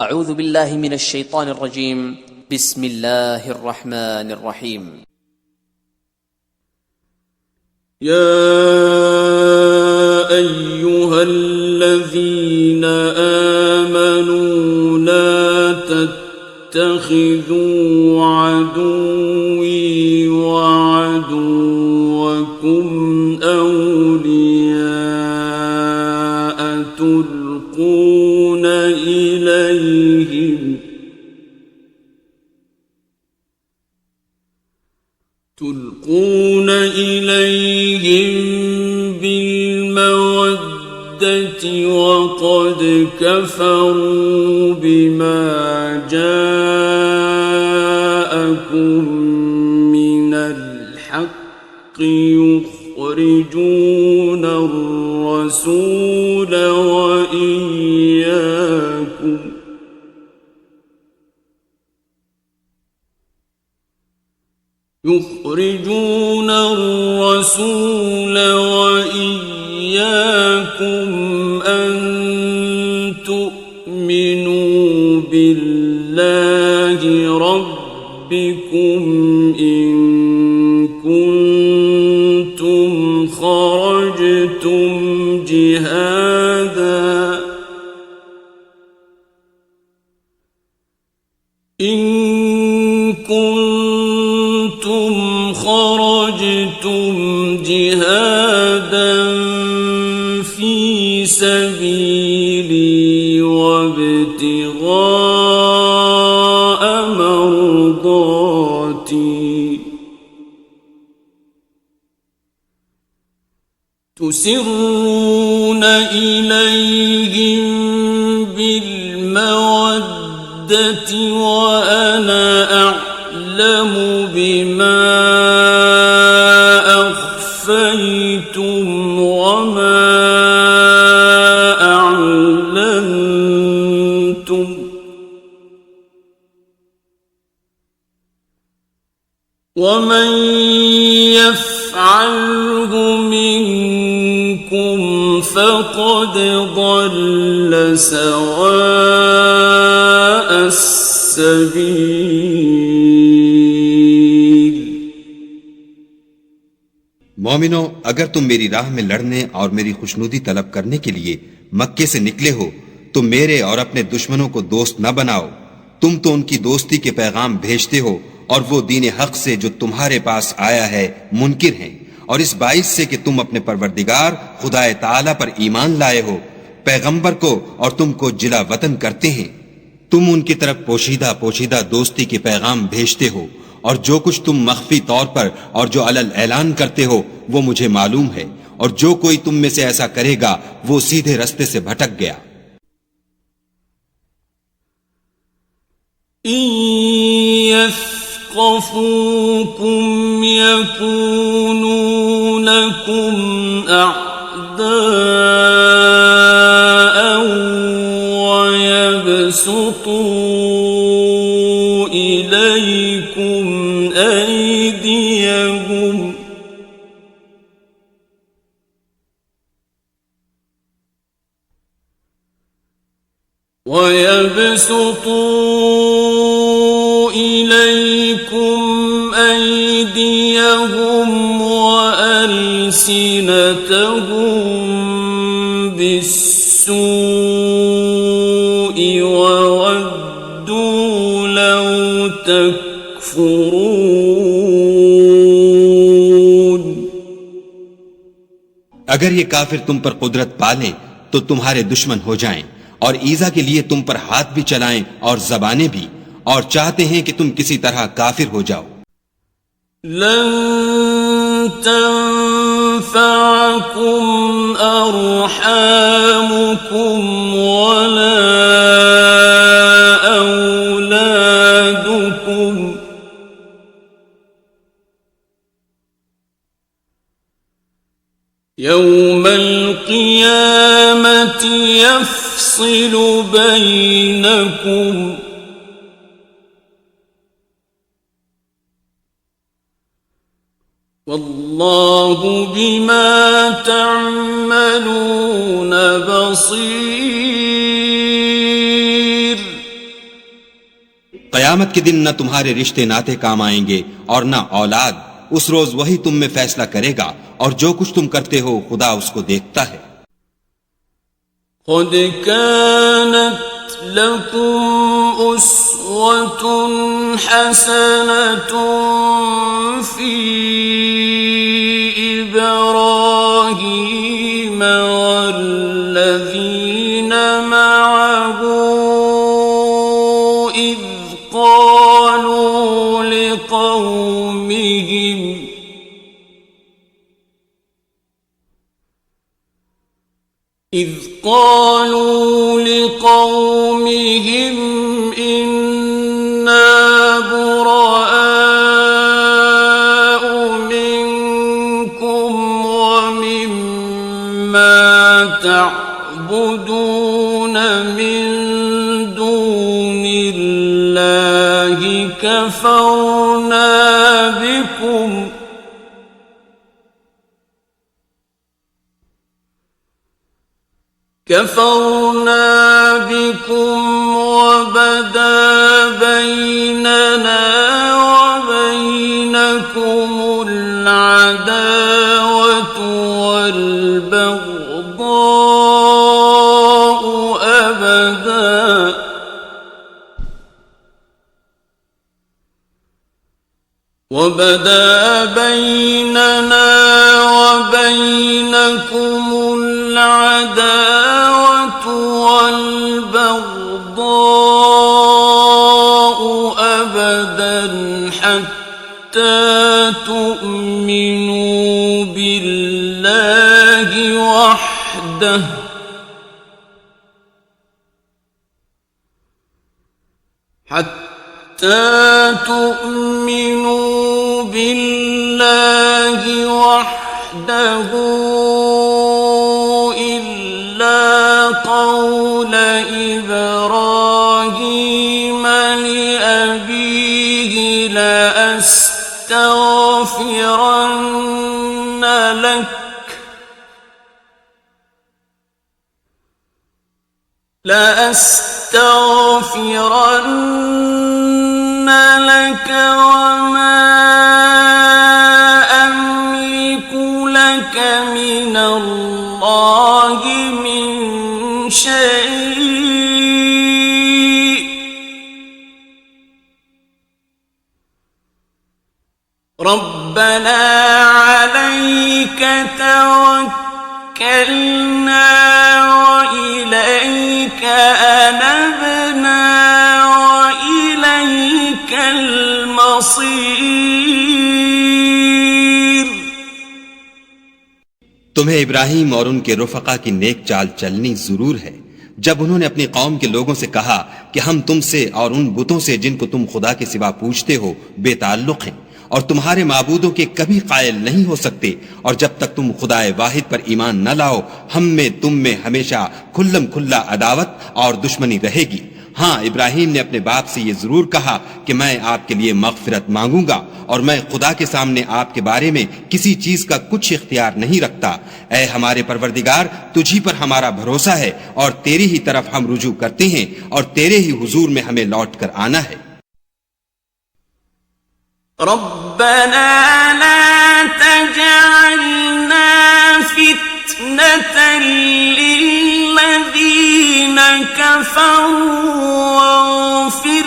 أعوذ بالله من الشيطان الرجيم. بسم الله الرحمن الرحيم. يا أيها الذين آمنوا لا تتخذوا عدوي وعدوكم أولياء تلقون إليهم بالمودة وقد كفروا بما جاءكم من الحق يخرجون الرسول وإياكم أن تؤمنوا بالله ربكم إن كنتم خرجتم جهادا في سبيلي وابتغاء مرضاتي تسرون إليهم بالمودة وأنا أعلم بما أخفيتم وما أعلنتم ومن يفعله منكم فقد ضل سواء السبيل. मोमिनो, अगर तुम मेरी राह में लड़ने और मेरी खुशनुदी तलब करने के लिए मक्के से निकले हो तो मेरे और अपने दुश्मनों को दोस्त न बनाओ। तुम तो उनकी दोस्ती के पैगाम भेजते हो और वो दीन हक से जो तुम्हारे पास आया है मुनकिर हैं, और इस बाइस से कि तुम अपने परवरदिगार खुदाए ताला पर ईमान लाए हो, पैगंबर को और तुमको जिला वतन करते हैं। तुम उनकी तरफ पोशीदा पोशीदा दोस्ती के पैगाम भेजते हो और जो कुछ तुम मख्फी तौर पर और जो अलल ऐलान करते हो वो मुझे मालूम है, और जो कोई तुम में से ऐसा करेगा वो सीधे रास्ते से भटक गया। يثقفوكم يكونوا لكم أعداء ويبسطوا إليكم أيديهم وألسنتهم بالسوء وودوا لو تكفرون. अगर ये काफिर तुम पर कुदरत पालें तो तुम्हारे दुश्मन हो जाएं और ईजा के लिए तुम पर हाथ भी चलाएं और जबानें भी, और चाहते हैं कि तुम किसी तरह काफिर हो जाओ। लन तंफअकुम अरहामुकुम वला औलादुकुम यौमल क़ियामति यफ़्सिलु बैनकुम वल्लाहु बिमा तअमलून बसीर. कयामत के दिन न तुम्हारे रिश्ते नाते काम आएंगे और न औलाद। उस रोज वही तुम में फैसला करेगा और जो कुछ तुम करते हो खुदा उसको देखता है। قد كانت لكم أسوة حسنة في إبراهيم والذين معه إذ قالوا لقومهم إنا براء منكم ومما تعبدون من دون الله كفرنا بكم وبدا بيننا وبينكم العداوة والبغضاء أبدا حتى تؤمنوا بالله وحده إلا قول إبراهيم لأبيه لأستغفرن لك وما أملك لك من الله من شيء ربنا عليك توكلنا وإليك أنبنا وإليك المصير। तुम्हें इब्राहिम और उनके रुफका की नेक चाल चलनी जरूर है जब उन्होंने अपनी कौम के लोगों से कहा कि हम तुमसे और उन बुतों से जिनको तुम खुदा के सिवा पूजते हो बेताल्लुक हैं और तुम्हारे माबूदों के कभी कायल नहीं हो सकते, और जब तक तुम खुदाए वाहिद पर ईमान न लाओ हम में तुम में हमेशा खुल्लम खुल्ला अदावत और दुश्मनी रहेगी। हाँ, इब्राहिम ने अपने बाप से ये जरूर कहा कि मैं आपके लिए मगफिरत मांगूंगा और मैं खुदा के सामने आपके बारे में किसी चीज का कुछ इख्तियार नहीं रखता। ऐ हमारे परवरदिगार, तुझी पर हमारा भरोसा है और तेरी ही तरफ हम रुजू करते हैं और तेरे ही हुजूर में हमें लौट कर आना है। रब्बना ला तजअलना फितनतन लिल्लज़ीन कफरू वग़फिर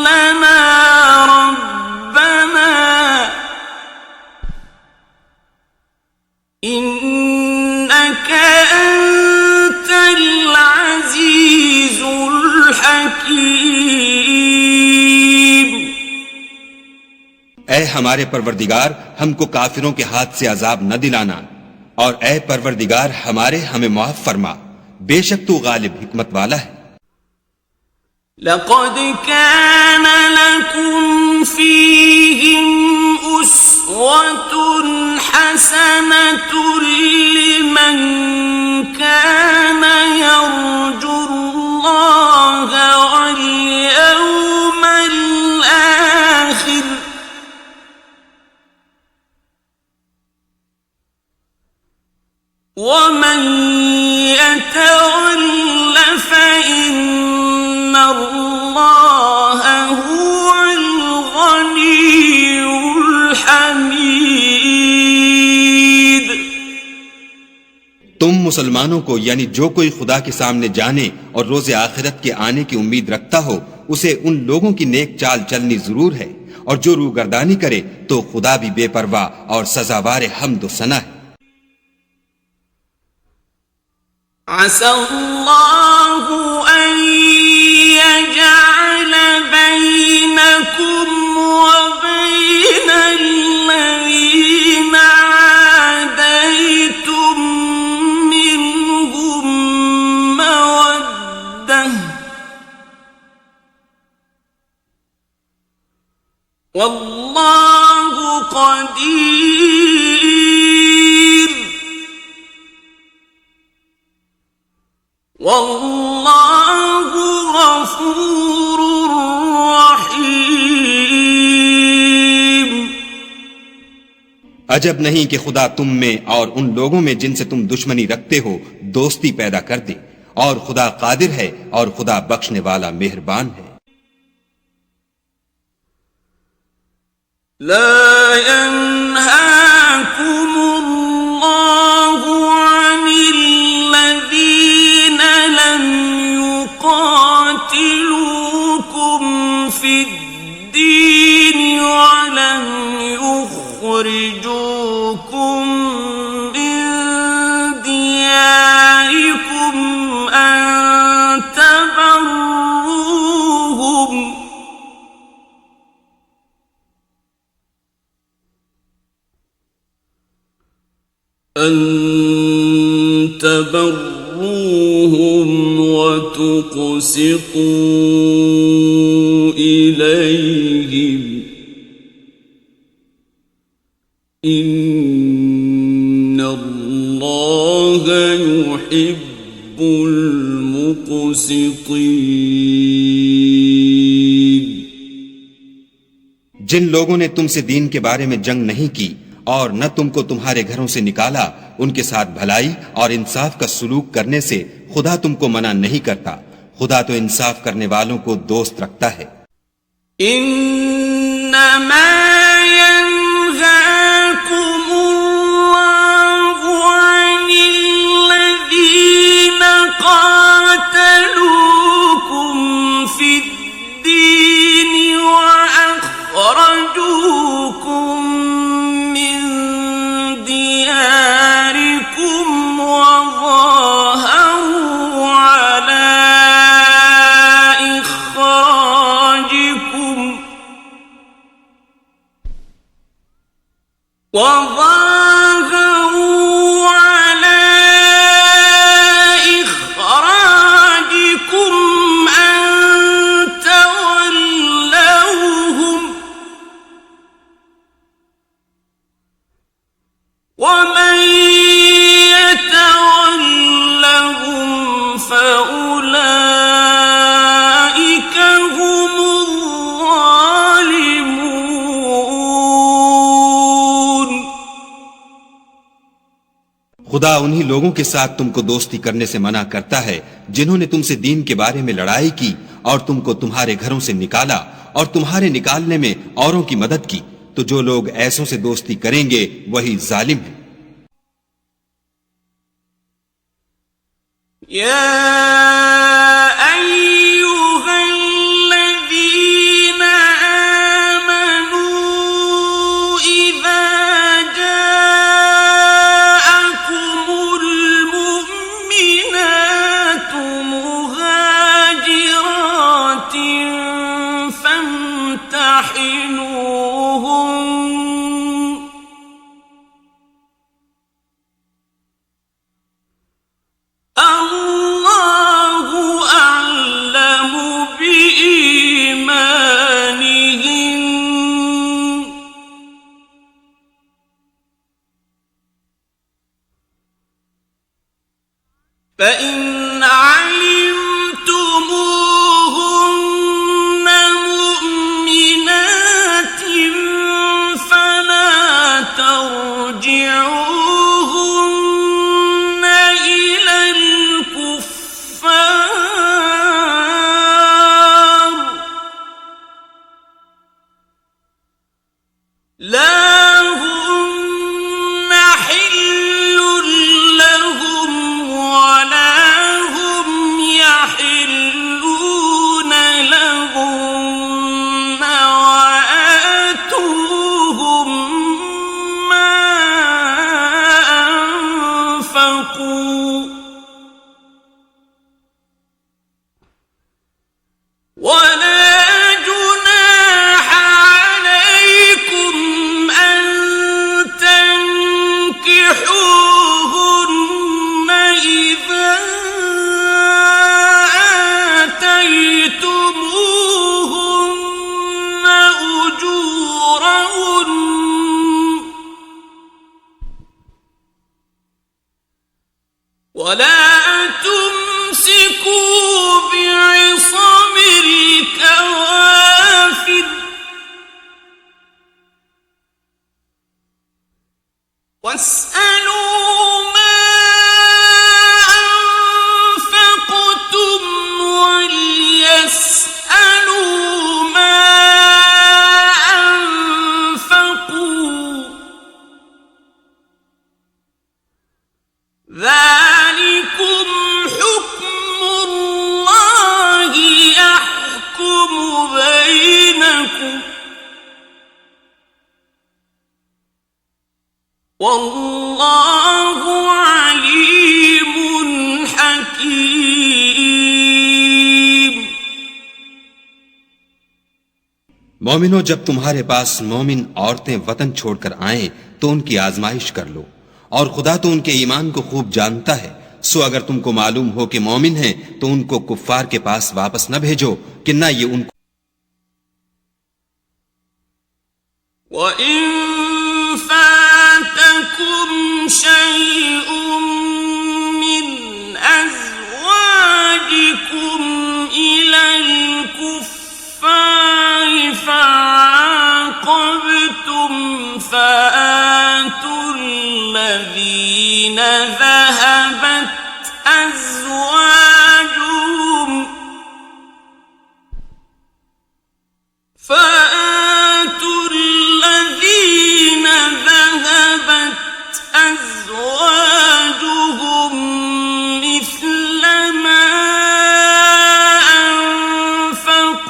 लना रब्बना इन्नका अंतल अज़ीज़ुल हकीम। ऐ हमारे परवरदिगार, हमको काफिरों के हाथ से अजाब न दिलाना, और ऐ परवरदिगार हमारे हमें माफ फरमा, बेशक तू गालिब हिकमत वाला है। लक़द कान लकुम फ़ीहिम उस्वतुन हसनतुन लिमन कान यर्जुल्लाह वल यौमल आखिर ومن يتول فإن الله هو मुसलमानों को यानी जो कोई खुदा के सामने जाने और रोजे आखिरत के आने की उम्मीद रखता हो उसे उन लोगों की नेक चाल चलनी जरूर है, और जो रूगर्दानी करे तो खुदा भी बेपरवाह और सजावार हम्द सना है। असल्लाहु अन यजअल बैनकुम व बैनल्लज़ीना आदैतुम मिनहुम मवद्दह वल्लाहु क़दीर वल्लाहु गफूरुर रहीम। अजब नहीं कि खुदा तुम में और उन लोगों में जिनसे तुम दुश्मनी रखते हो दोस्ती पैदा कर दे, और खुदा कादिर है और खुदा बख्शने वाला मेहरबान है। ला यन्हाकुमुल्लाहु अनिल्लज़ीना लम युक़ातिलूकुम फ़िद्दीन व लम युख़रिजूकुम मिन दियारिकुम अन तबर्रूहुम وتقسطوا إليهم إن الله يحب المقسطين। जिन लोगों ने तुमसे दीन के बारे में जंग नहीं की और न तुमको तुम्हारे घरों से निकाला, उनके साथ भलाई और इंसाफ का सुलूक करने से खुदा तुमको मना नहीं करता। खुदा तो इंसाफ करने वालों को दोस्त रखता है। इन्नमा यन्हाकुमुल्लाहु अनिल्लज़ीना क़ातलूकुम फ़िद्दीनि व अख़रजूकुम وظاهروا على إخراجكم أن تولوهم ومن يتولهم فأولئك هم खुदा उन्हीं लोगों के साथ तुमको दोस्ती करने से मना करता है जिन्होंने तुमसे दीन के बारे में लड़ाई की और तुमको तुम्हारे घरों से निकाला और तुम्हारे निकालने में औरों की मदद की। तो जो लोग ऐसों से दोस्ती करेंगे वही जालिम है। فإن علمتموهن مؤمنات فلا ترجعوهن إلى الكفار لا هن حل لهم ولا جناح عليكم أن تنكحوهن إذا آتيتموهن أجورهن ولا تمسكوا بعصم الكوافر واسألوا ما أنفقتم وليسألوا ما أنفقوا ذلكم حكم الله يحكم بينكم والله عليم حكيم. मोमिनो, जब तुम्हारे पास मोमिन औरतें वतन छोड़कर आएं तो उनकी आजमाइश कर लो, और खुदा तो उनके ईमान को खूब जानता है। सो अगर तुमको मालूम हो कि मोमिन हैं तो उनको कुफ्फार के पास वापस न भेजो कि न ये उनको وَإِن فَاتَكُمْ شَيْءٌ مِّنْ أَزْوَاجِكُمْ إِلَى الْكُفَّارِ فَعَاقَبْتُمْ فَآتُوا الَّذِينَ ذَهَبَتْ أَزْوَاجُهُمْ مثل ما أنفقوا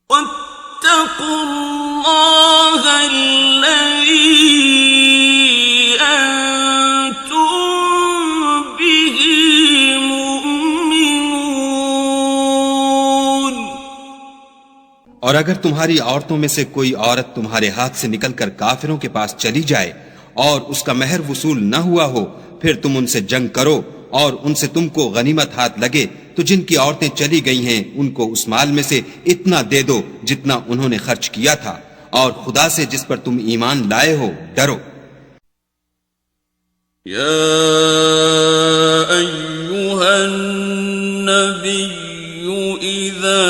واتقوا الله الذي أنتم به مؤمنون. और अगर तुम्हारी औरतों में से कोई औरत तुम्हारे हाथ से निकलकर काफिरों के पास चली जाए और उसका महर वसूल न हुआ हो, फिर तुम उनसे जंग करो और उनसे तुमको गनीमत हाथ लगे, तो जिनकी औरतें चली गई हैं उनको उस माल में से इतना दे दो जितना उन्होंने खर्च किया था, और खुदा से जिस पर तुम ईमान लाए हो डरो. या अय्युहन नबी इज़ा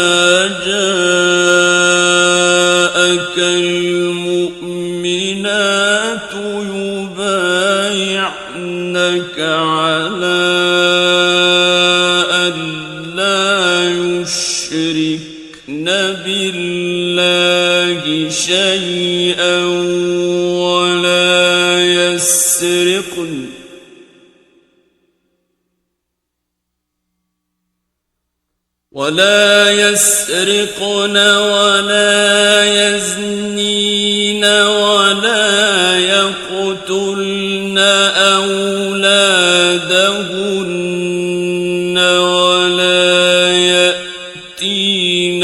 المؤمنات يبايعنك على أن لا يشركن بالله شيئا ولا يسرقن ولا يزنين ولا يقتلن أولادهن ولا يأتين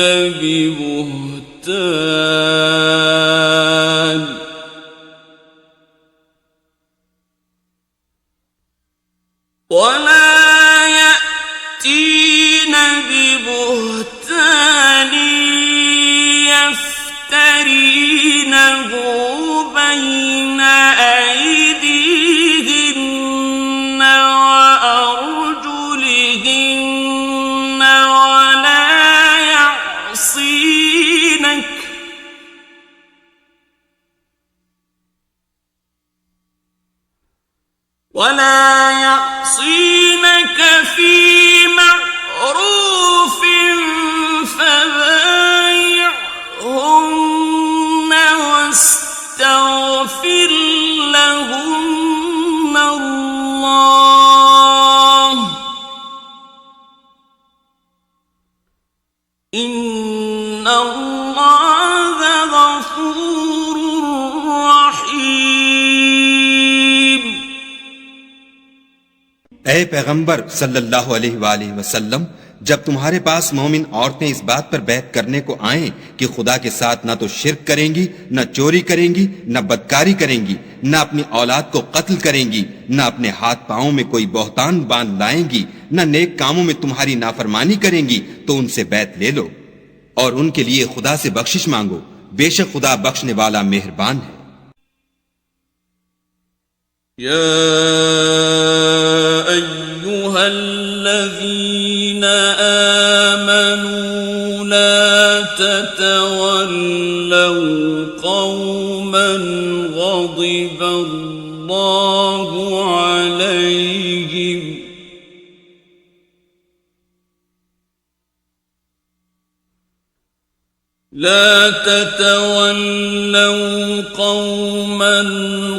ببهتان يفترينه بين أيديهن وأرجلهن ولا يعصينك في معروف فبايعهن واستغفر لهن الله إن الله غفور رحيم. ए पैगंबर सल्लल्लाहु अलैहि वसल्लम, जब तुम्हारे पास मोमिन औरतें इस बात पर बैत करने को आएं कि खुदा के साथ न तो शिर्क करेंगी, न चोरी करेंगी, न बदकारी करेंगी, न अपनी औलाद को कत्ल करेंगी, न अपने हाथ पांवों में कोई बहतान बांध लाएंगी, न नेक कामों में तुम्हारी नाफरमानी करेंगी, तो उनसे बैत ले लो और उनके लिए खुदा से बख्शिश मांगो। बेशक खुदा बख्शने वाला मेहरबान है। या अय्युहल्लज़ीना आमनू ला ततवल्लव क़ौमन ग़ज़िबल्लाहु अलैहिम لا تتولوا قوما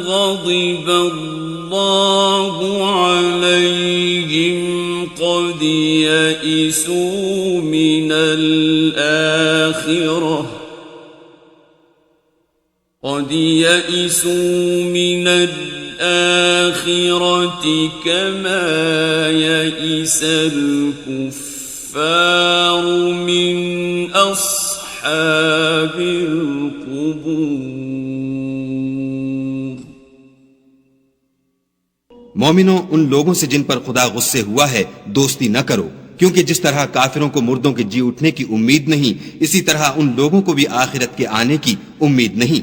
غضب الله عليهم قد يئسوا من الآخرة كما يئس الكفار من أصحاب القبور। मोमिनो, उन लोगों से जिन पर खुदा गुस्से हुआ है दोस्ती न करो, क्योंकि जिस तरह काफिरों को मुर्दों के जी उठने की उम्मीद नहीं, इसी तरह उन लोगों को भी आखिरत के आने की उम्मीद नहीं।